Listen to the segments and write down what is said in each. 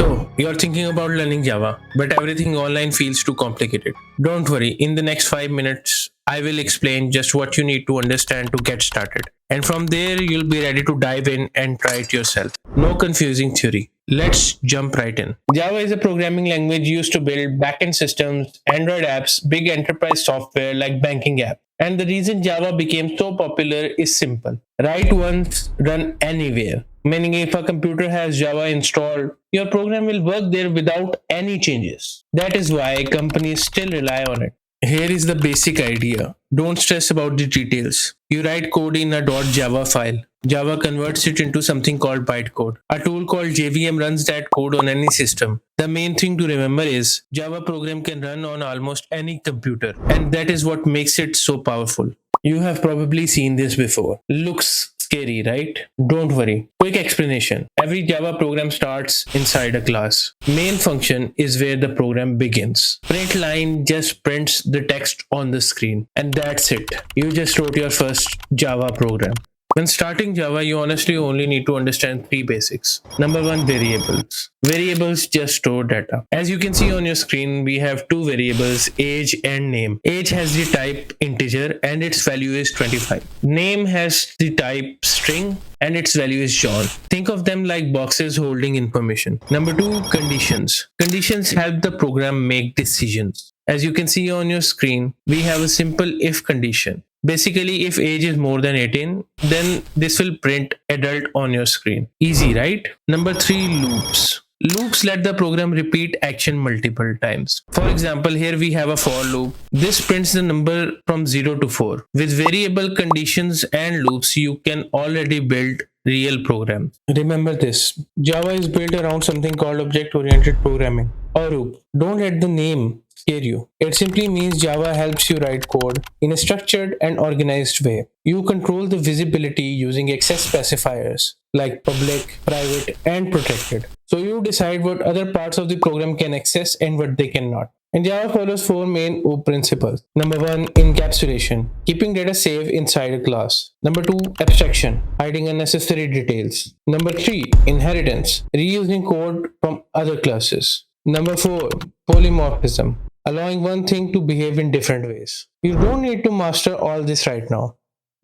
So, you're thinking about learning Java, but everything online feels too complicated. Don't worry, in the next 5 minutes, I will explain just what you need to understand to get started. And from there, you'll be ready to dive in and try it yourself. No confusing theory. Let's jump right in. Java is a programming language used to build backend systems, Android apps, big enterprise software like banking apps. And the reason Java became so popular is simple. Write once, run anywhere. Meaning, if a computer has Java installed, your program will work there without any changes. That is why companies still rely on it. Here is the basic idea. Don't stress about the details. You write code in a .java file. Java converts it into something called bytecode. A tool called JVM runs that code on any system. The main thing to remember is Java program can run on almost any computer, and that is what makes it so powerful. You have probably seen this before. Looks scary, right? Don't worry. Quick explanation. Every Java program starts inside a class. Main function is where the program begins. Print line just prints the text on the screen, and that's it. You just wrote your first Java program. When starting Java, you honestly only need to understand three basics. Number one, variables. Variables just store data. As you can see on your screen, we have two variables, age and name. Age has the type integer and its value is 25. Name has the type string and its value is John. Think of them like boxes holding information. Number two, conditions. Conditions help the program make decisions. As you can see on your screen, we have a simple if condition. Basically, if age is more than 18, then this will print adult on your screen. Easy, right? Number three, loops. Loops let the program repeat action multiple times. For example, here we have a for loop. This prints the number from 0 to 4. With variable conditions and loops, you can already build real programs. Remember this, Java is built around something called object-oriented programming, or OOP. Don't let the name scare you. It simply means Java helps you write code in a structured and organized way. You control the visibility using access specifiers like public, private, and protected. So you decide what other parts of the program can access and what they cannot. And Java follows four main OOP principles. Number one, encapsulation, keeping data safe inside a class. Number two, abstraction, hiding unnecessary details. Number three, inheritance, reusing code from other classes. Number four, polymorphism, allowing one thing to behave in different ways. You don't need to master all this right now.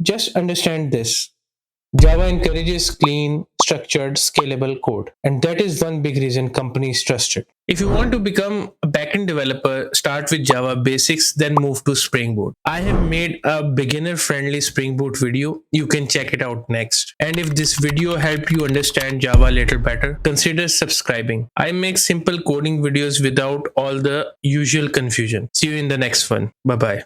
Just understand this. Java encourages clean, structured, scalable code, and that is one big reason companies trust it. If you want to become a backend developer, start with Java basics, then move to Spring Boot. I have made a beginner-friendly Spring Boot video. You can check it out next. And if this video helped you understand Java a little better, consider subscribing. I make simple coding videos without all the usual confusion. See you in the next one. Bye-bye.